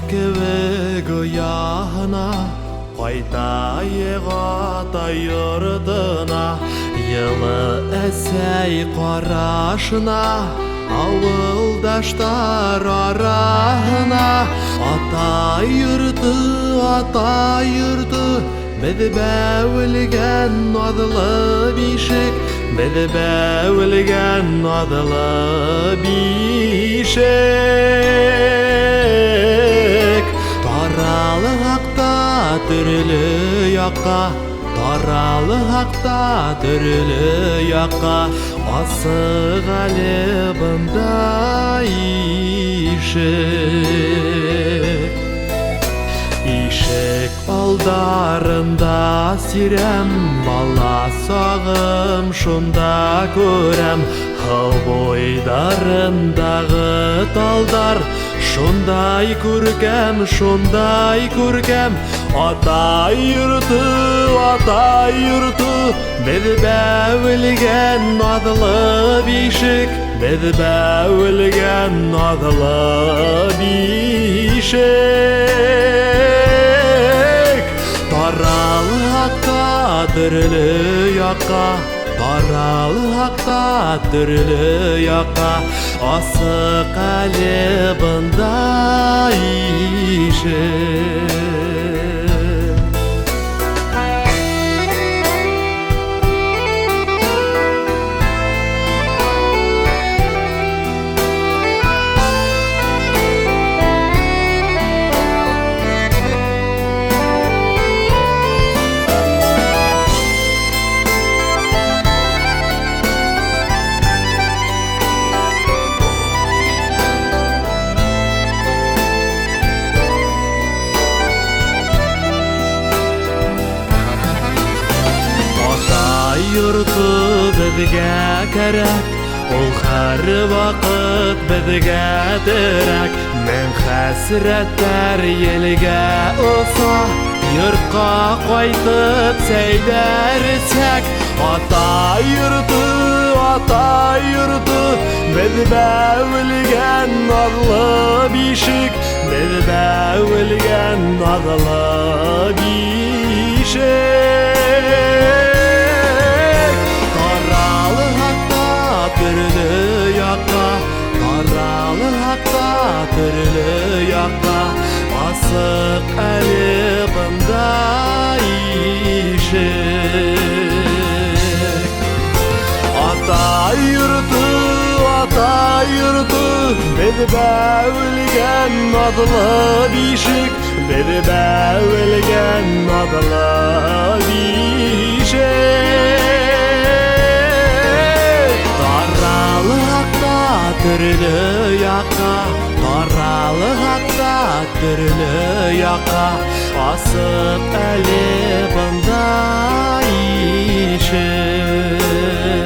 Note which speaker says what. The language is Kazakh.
Speaker 1: кебек ояна, кайта егата йортына, йылы әсәй карашына, авылдаштар арахына. Ата йурты, біз бәвілген надлы бишек, біз бәвілген надлы бишек. Таралы хақта түрлі яққа, таралы хақта түрлі яққа, асық әлібында ишек. Ишек алдарында сирем, бала сағым шунда көрем. Хыл бойдарындағы талдар, шундай күркем, шундай күркем. Ата йурты, біз бәвілген надлы бишек, біз бәвілген надлы бишек. Таралы хақта түрлі яққа, таралы хақта түрлі яққа, асық әлібында ишек. Йурты бізге керек, ол һәр вақыт бізге терек. Мен хәсрәттәр елге оса, йортқа қайтып сәйдәрсәк. Ата йурты, біз бәвілген надлы бишек, біз бәвілген надлы бишек. Түрлі яққа, таралы хақта түрлі яққа, асық әлібында ишек. Ата йурты, біз бәвілген надлы бишек, біз бәвілген надлы бишек. Таралы хақта түрлі яққа, таралы хақта түрлі яққа, асық әлібында ишек.